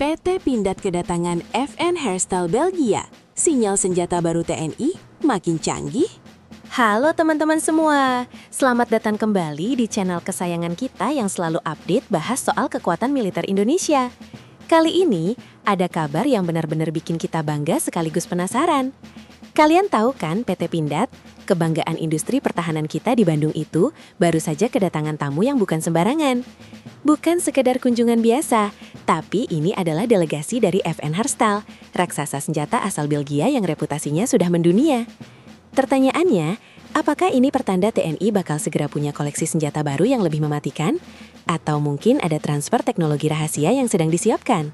PT Pindad kedatangan FN Herstal Belgia. Sinyal senjata baru TNI makin canggih. Halo teman-teman semua, selamat datang kembali di channel kesayangan kita yang selalu update bahas soal kekuatan militer Indonesia. Kali ini ada kabar yang benar-benar bikin kita bangga sekaligus penasaran. Kalian tahu kan PT Pindad, kebanggaan industri pertahanan kita di Bandung itu baru saja kedatangan tamu yang bukan sembarangan. Bukan sekedar kunjungan biasa, tapi ini adalah delegasi dari FN Herstal, raksasa senjata asal Belgia yang reputasinya sudah mendunia. Pertanyaannya, apakah ini pertanda TNI bakal segera punya koleksi senjata baru yang lebih mematikan? Atau mungkin ada transfer teknologi rahasia yang sedang disiapkan?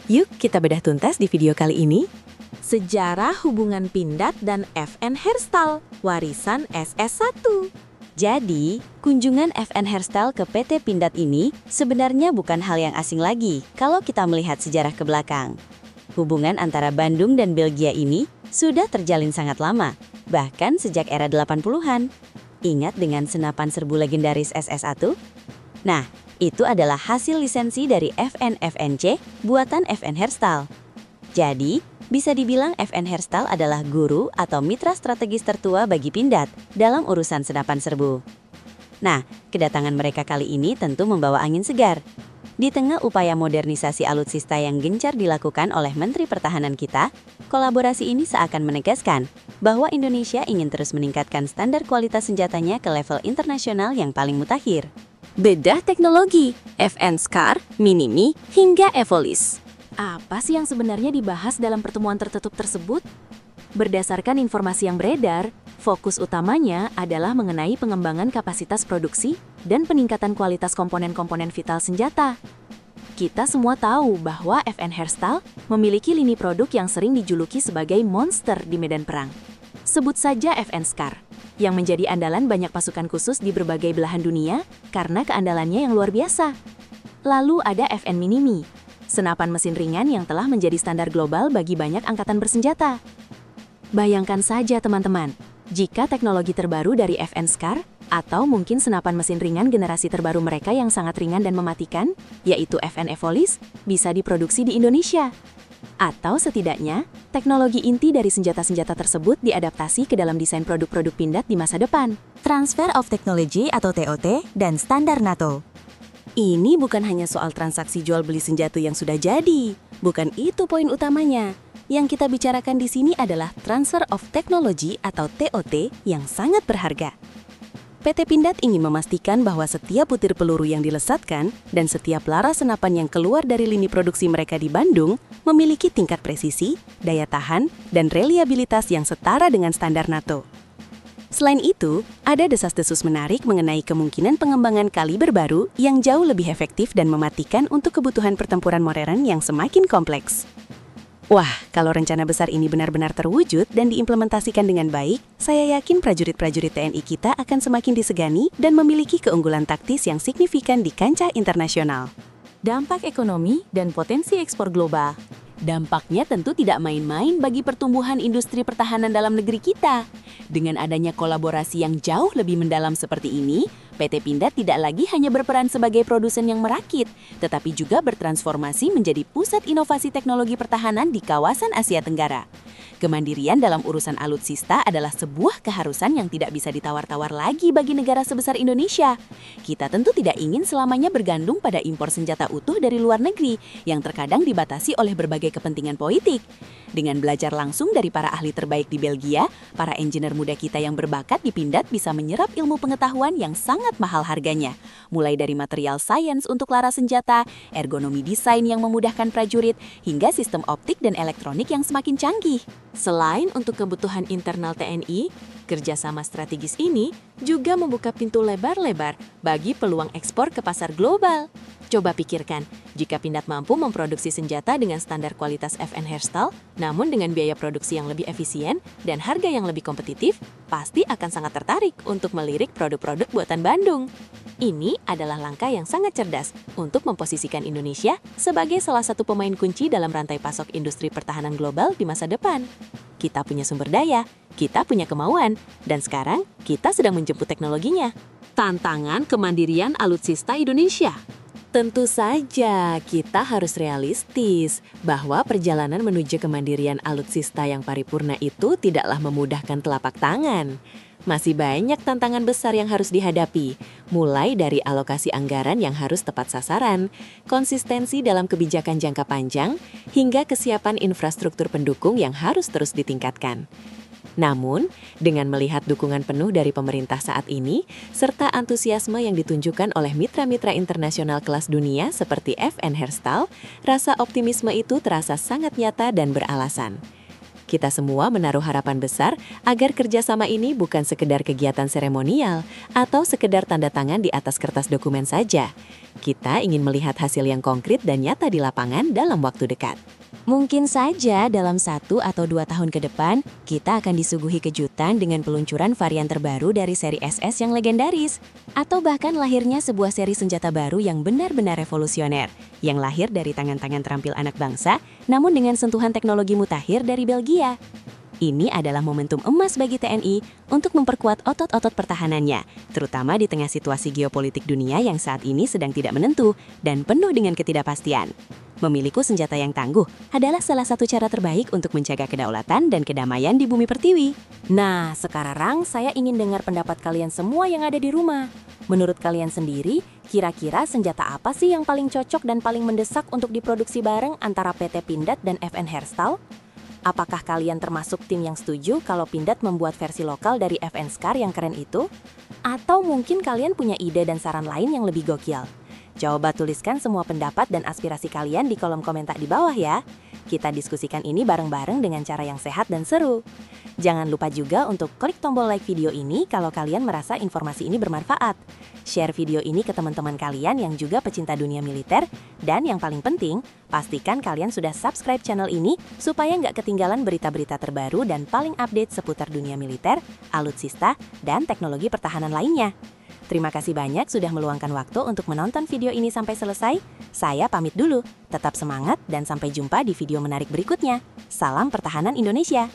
Yuk kita bedah tuntas di video kali ini. Sejarah hubungan Pindad dan FN Herstal, warisan SS1. Jadi, kunjungan FN Herstal ke PT Pindad ini sebenarnya bukan hal yang asing lagi kalau kita melihat sejarah ke belakang. Hubungan antara Bandung dan Belgia ini sudah terjalin sangat lama, bahkan sejak era 80-an. Ingat dengan senapan serbu legendaris SS1? Nah, itu adalah hasil lisensi dari FN-FNC buatan FN Herstal. Jadi, bisa dibilang FN Herstal adalah guru atau mitra strategis tertua bagi Pindad dalam urusan senapan serbu. Nah, kedatangan mereka kali ini tentu membawa angin segar. Di tengah upaya modernisasi alutsista yang gencar dilakukan oleh Menteri Pertahanan kita, kolaborasi ini seakan menegaskan bahwa Indonesia ingin terus meningkatkan standar kualitas senjatanya ke level internasional yang paling mutakhir. Bedah teknologi, FN SCAR, Minimi, hingga Evolis. Apa sih yang sebenarnya dibahas dalam pertemuan tertutup tersebut? Berdasarkan informasi yang beredar, fokus utamanya adalah mengenai pengembangan kapasitas produksi dan peningkatan kualitas komponen-komponen vital senjata. Kita semua tahu bahwa FN Herstal memiliki lini produk yang sering dijuluki sebagai monster di medan perang. Sebut saja FN SCAR, yang menjadi andalan banyak pasukan khusus di berbagai belahan dunia karena keandalannya yang luar biasa. Lalu ada FN Minimi, senapan mesin ringan yang telah menjadi standar global bagi banyak angkatan bersenjata. Bayangkan saja teman-teman, jika teknologi terbaru dari FN SCAR, atau mungkin senapan mesin ringan generasi terbaru mereka yang sangat ringan dan mematikan, yaitu FN Evolis, bisa diproduksi di Indonesia. Atau setidaknya, teknologi inti dari senjata-senjata tersebut diadaptasi ke dalam desain produk-produk Pindad di masa depan. Transfer of Technology atau TOT dan standar NATO. Ini bukan hanya soal transaksi jual beli senjata yang sudah jadi. Bukan itu poin utamanya. Yang kita bicarakan di sini adalah Transfer of Technology atau TOT yang sangat berharga. PT Pindad ingin memastikan bahwa setiap butir peluru yang dilesatkan dan setiap laras senapan yang keluar dari lini produksi mereka di Bandung memiliki tingkat presisi, daya tahan, dan reliabilitas yang setara dengan standar NATO. Selain itu, ada desas-desus menarik mengenai kemungkinan pengembangan kaliber baru yang jauh lebih efektif dan mematikan untuk kebutuhan pertempuran modern yang semakin kompleks. Wah, kalau rencana besar ini benar-benar terwujud dan diimplementasikan dengan baik, saya yakin prajurit-prajurit TNI kita akan semakin disegani dan memiliki keunggulan taktis yang signifikan di kancah internasional. Dampak ekonomi dan potensi ekspor global. Dampaknya tentu tidak main-main bagi pertumbuhan industri pertahanan dalam negeri kita. Dengan adanya kolaborasi yang jauh lebih mendalam seperti ini, PT Pindad tidak lagi hanya berperan sebagai produsen yang merakit, tetapi juga bertransformasi menjadi pusat inovasi teknologi pertahanan di kawasan Asia Tenggara. Kemandirian dalam urusan alutsista adalah sebuah keharusan yang tidak bisa ditawar-tawar lagi bagi negara sebesar Indonesia. Kita tentu tidak ingin selamanya bergantung pada impor senjata utuh dari luar negeri yang terkadang dibatasi oleh berbagai kepentingan politik. Dengan belajar langsung dari para ahli terbaik di Belgia, para engineer muda kita yang berbakat di Pindad bisa menyerap ilmu pengetahuan yang sangat mahal harganya. Mulai dari material sains untuk laras senjata, ergonomi desain yang memudahkan prajurit, hingga sistem optik dan elektronik yang semakin canggih. Selain untuk kebutuhan internal TNI, kerjasama strategis ini juga membuka pintu lebar-lebar bagi peluang ekspor ke pasar global. Coba pikirkan, jika Pindad mampu memproduksi senjata dengan standar kualitas FN Herstal, namun dengan biaya produksi yang lebih efisien dan harga yang lebih kompetitif, pasti akan sangat tertarik untuk melirik produk-produk buatan Bandung. Ini adalah langkah yang sangat cerdas untuk memposisikan Indonesia sebagai salah satu pemain kunci dalam rantai pasok industri pertahanan global di masa depan. Kita punya sumber daya, kita punya kemauan, dan sekarang kita sedang menjemput teknologinya. Tantangan kemandirian alutsista Indonesia. Tentu saja, kita harus realistis bahwa perjalanan menuju kemandirian alutsista yang paripurna itu tidaklah memudahkan telapak tangan. Masih banyak tantangan besar yang harus dihadapi, mulai dari alokasi anggaran yang harus tepat sasaran, konsistensi dalam kebijakan jangka panjang, hingga kesiapan infrastruktur pendukung yang harus terus ditingkatkan. Namun, dengan melihat dukungan penuh dari pemerintah saat ini, serta antusiasme yang ditunjukkan oleh mitra-mitra internasional kelas dunia seperti FN Herstal, rasa optimisme itu terasa sangat nyata dan beralasan. Kita semua menaruh harapan besar agar kerjasama ini bukan sekedar kegiatan seremonial atau sekedar tanda tangan di atas kertas dokumen saja. Kita ingin melihat hasil yang konkret dan nyata di lapangan dalam waktu dekat. Mungkin saja dalam 1 atau 2 tahun ke depan, kita akan disuguhi kejutan dengan peluncuran varian terbaru dari seri SS yang legendaris. Atau bahkan lahirnya sebuah seri senjata baru yang benar-benar revolusioner, yang lahir dari tangan-tangan terampil anak bangsa, namun dengan sentuhan teknologi mutakhir dari Belgia. Ini adalah momentum emas bagi TNI untuk memperkuat otot-otot pertahanannya, terutama di tengah situasi geopolitik dunia yang saat ini sedang tidak menentu dan penuh dengan ketidakpastian. Memiliki senjata yang tangguh adalah salah satu cara terbaik untuk menjaga kedaulatan dan kedamaian di bumi pertiwi. Nah, sekarang saya ingin dengar pendapat kalian semua yang ada di rumah. Menurut kalian sendiri, kira-kira senjata apa sih yang paling cocok dan paling mendesak untuk diproduksi bareng antara PT Pindad dan FN Herstal? Apakah kalian termasuk tim yang setuju kalau Pindad membuat versi lokal dari FN Scar yang keren itu? Atau mungkin kalian punya ide dan saran lain yang lebih gokil? Coba tuliskan semua pendapat dan aspirasi kalian di kolom komentar di bawah ya. Kita diskusikan ini bareng-bareng dengan cara yang sehat dan seru. Jangan lupa juga untuk klik tombol like video ini kalau kalian merasa informasi ini bermanfaat. Share video ini ke teman-teman kalian yang juga pecinta dunia militer. Dan yang paling penting, pastikan kalian sudah subscribe channel ini supaya nggak ketinggalan berita-berita terbaru dan paling update seputar dunia militer, alutsista, dan teknologi pertahanan lainnya. Terima kasih banyak sudah meluangkan waktu untuk menonton video ini sampai selesai. Saya pamit dulu, tetap semangat dan sampai jumpa di video menarik berikutnya. Salam Pertahanan Indonesia!